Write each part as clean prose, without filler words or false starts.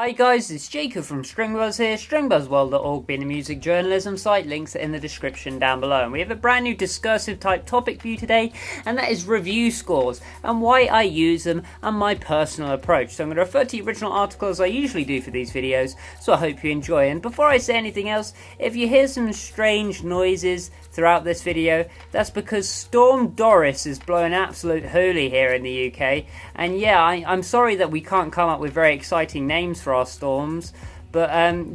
Hi guys, it's Jacob from Stringbuzz here, stringbuzzworld.org being a music journalism site, links are in the description down below. And we have a brand new discursive type topic for you today, and that is review scores and why I use them and my personal approach. So I'm going to refer to the original article as I usually do for these videos, so I hope you enjoy. And before I say anything else, if you hear some strange noises throughout this video, that's because Storm Doris is blowing absolute hooly here in the UK. And yeah, I'm sorry that we can't come up with very exciting names for our storms, but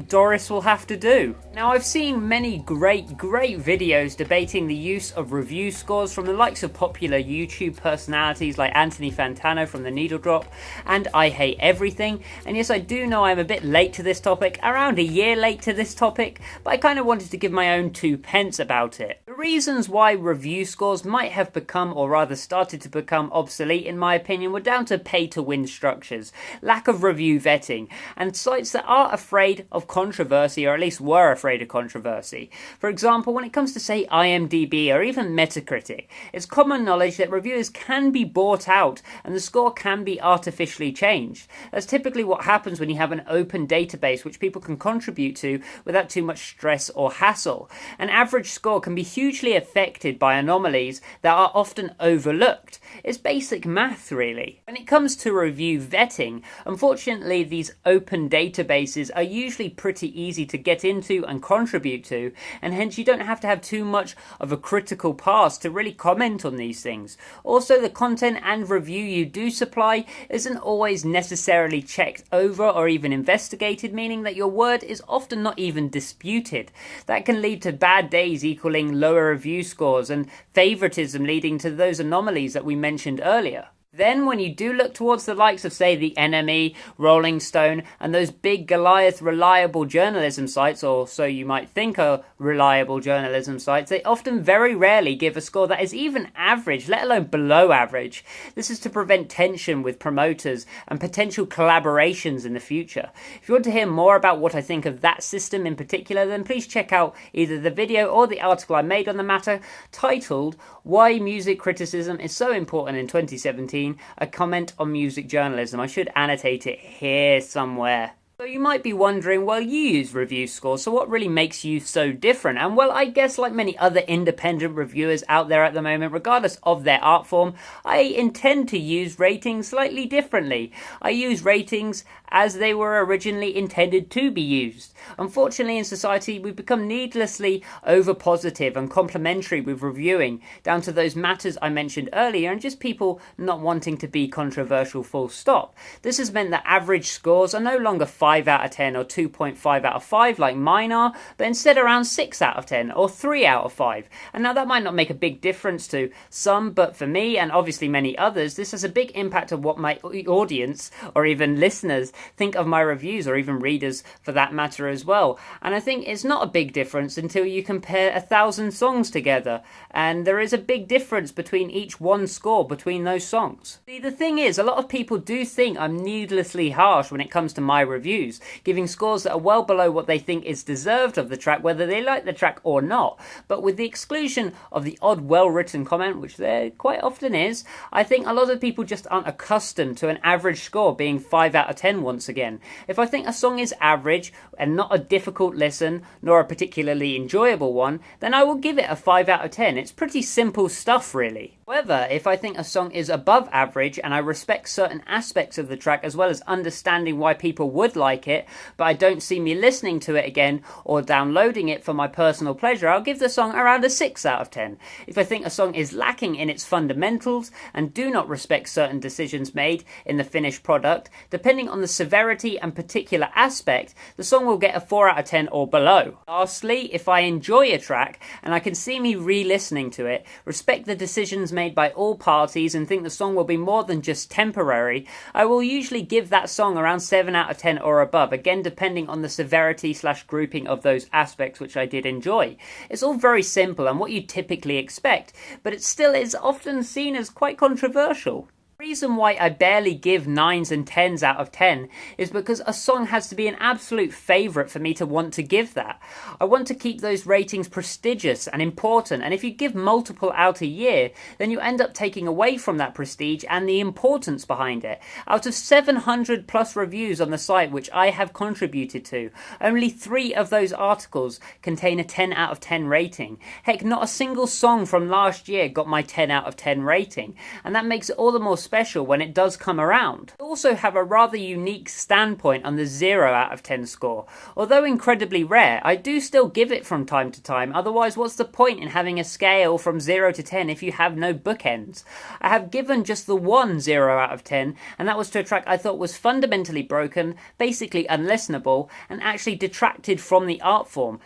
Doris will have to do. Now, I've seen many great videos debating the use of review scores from the likes of popular YouTube personalities like Anthony Fantano from The Needle Drop and I Hate Everything. And yes, I do know I'm a bit late to this topic, around a year late to this topic, but I kind of wanted to give my own 2 pence about it. The reasons why review scores might have become, or rather started to become, obsolete in my opinion were down to pay-to-win structures, lack of review vetting, and sites that are afraid of controversy, or at least were afraid of controversy. For example, when it comes to, say, IMDb or even Metacritic, it's common knowledge that reviewers can be bought out and the score can be artificially changed. That's typically what happens when you have an open database which people can contribute to without too much stress or hassle. An average score can be hugely affected by anomalies that are often overlooked. It's basic math, really. When it comes to review vetting, unfortunately these open databases are usually pretty easy to get into and contribute to, and hence you don't have to have too much of a critical past to really comment on these things. Also, the content and review you do supply isn't always necessarily checked over or even investigated, meaning that your word is often not even disputed. That can lead to bad days equaling lower review scores and favoritism leading to those anomalies that we mentioned earlier. Then when you do look towards the likes of, say, the NME, Rolling Stone, and those big Goliath reliable journalism sites, or so you might think are reliable journalism sites, they often very rarely give a score that is even average, let alone below average. This is to prevent tension with promoters and potential collaborations in the future. If you want to hear more about what I think of that system in particular, then please check out either the video or the article I made on the matter, titled Why Music Criticism is So Important in 2017, a comment on music journalism. I should annotate it here somewhere. So you might be wondering, well, you use review scores, so what really makes you so different? And well, I guess like many other independent reviewers out there at the moment, regardless of their art form, I intend to use ratings slightly differently. I use ratings as they were originally intended to be used. Unfortunately, in society, we've become needlessly over-positive and complimentary with reviewing, down to those matters I mentioned earlier, and just people not wanting to be controversial full stop. This has meant that average scores are no longer 5 out of 10 or 2.5 out of 5 like mine are, but instead around 6 out of 10 or 3 out of 5. And now that might not make a big difference to some, but for me and obviously many others, this has a big impact on what my audience or even listeners think of my reviews, or even readers for that matter as well. And I think it's not a big difference until you compare 1,000 songs together, and there is a big difference between each one score between those songs. See, the thing is, a lot of people do think I'm needlessly harsh when it comes to my reviews, giving scores that are well below what they think is deserved of the track, whether they like the track or not. But with the exclusion of the odd well-written comment, which there quite often is, I think a lot of people just aren't accustomed to an average score being 5 out of 10 once again. If I think a song is average and not a difficult listen, nor a particularly enjoyable one, then I will give it a 5 out of 10. It's pretty simple stuff, really. However, if I think a song is above average and I respect certain aspects of the track as well as understanding why people would like it, but I don't see me listening to it again or downloading it for my personal pleasure, I'll give the song around a 6 out of 10. If I think a song is lacking in its fundamentals and do not respect certain decisions made in the finished product, depending on the severity and particular aspect, the song will get a 4 out of 10 or below. Lastly, if I enjoy a track and I can see me re-listening to it, respect the decisions made by all parties and think the song will be more than just temporary, I will usually give that song around 7 out of 10 or above, again depending on the severity / grouping of those aspects which I did enjoy. It's all very simple and what you typically expect, but it still is often seen as quite controversial. The reason why I barely give 9s and 10s out of 10 is because a song has to be an absolute favourite for me to want to give that. I want to keep those ratings prestigious and important, and if you give multiple out a year, then you end up taking away from that prestige and the importance behind it. Out of 700 plus reviews on the site which I have contributed to, only 3 of those articles contain a 10 out of 10 rating. Heck, not a single song from last year got my 10 out of 10 rating, and that makes it all the more special when it does come around. I also have a rather unique standpoint on the 0 out of 10 score. Although incredibly rare, I do still give it from time to time, otherwise what's the point in having a scale from 0 to 10 if you have no bookends? I have given just the one 0 out of 10, and that was to a track I thought was fundamentally broken, basically unlistenable, and actually detracted from the art form.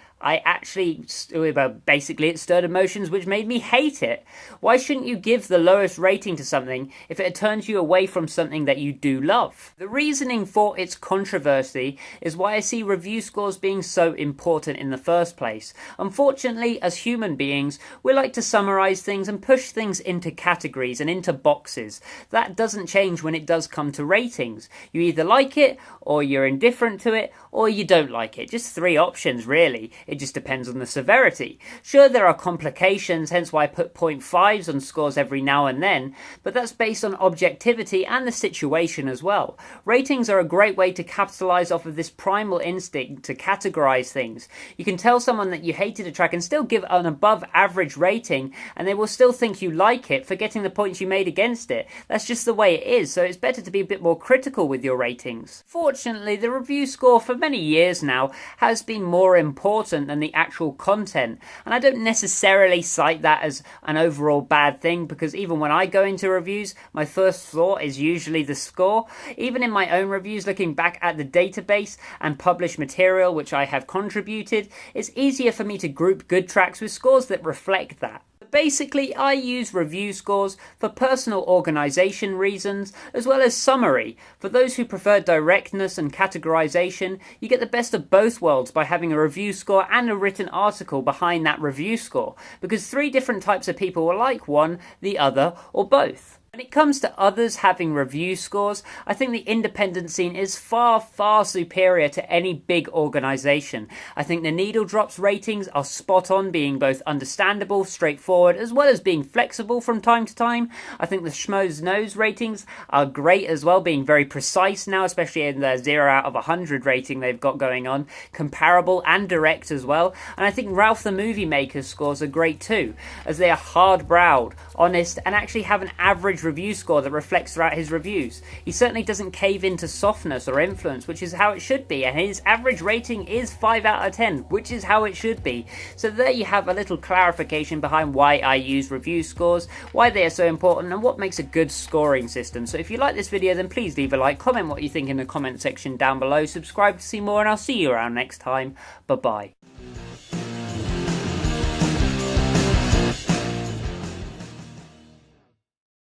Basically it stirred emotions which made me hate it. Why shouldn't you give the lowest rating to something if it turns you away from something that you do love? The reasoning for its controversy is why I see review scores being so important in the first place. Unfortunately, as human beings, we like to summarize things and push things into categories and into boxes. That doesn't change when it does come to ratings. You either like it, or you're indifferent to it, or you don't like it. Just 3 options, really. It just depends on the severity. Sure, there are complications, hence why I put 0.5s on scores every now and then, but that's based on objectivity and the situation as well. Ratings are a great way to capitalize off of this primal instinct to categorize things. You can tell someone that you hated a track and still give an above average rating, and they will still think you like it, forgetting the points you made against it. That's just the way it is, so it's better to be a bit more critical with your ratings. Fortunately, the review score for many years now has been more important than the actual content, and I don't necessarily cite that as an overall bad thing, because even when I go into reviews, my first thought is usually the score. Even in my own reviews, looking back at the database and published material which I have contributed, it's easier for me to group good tracks with scores that reflect that. Basically, I use review scores for personal organisation reasons, as well as summary. For those who prefer directness and categorisation, you get the best of both worlds by having a review score and a written article behind that review score, because 3 different types of people will like one, the other, or both. When it comes to others having review scores, I think the independent scene is far, far superior to any big organisation. I think the Needle Drops ratings are spot on, being both understandable, straightforward, as well as being flexible from time to time. I think the Schmoes Knows ratings are great as well, being very precise now, especially in the 0 out of 100 rating they've got going on. Comparable and direct as well. And I think Ralph the Movie Maker's scores are great too, as they are hard-browed, honest, and actually have an average review score that reflects throughout his reviews. He certainly doesn't cave into softness or influence, which is how it should be, and his average rating is 5 out of 10, which is how it should be. So there you have a little clarification behind why I use review scores, why they are so important, and what makes a good scoring system. So if you like this video, then please leave a like, comment what you think in the comment section down below, subscribe to see more, and I'll see you around next time. Bye bye.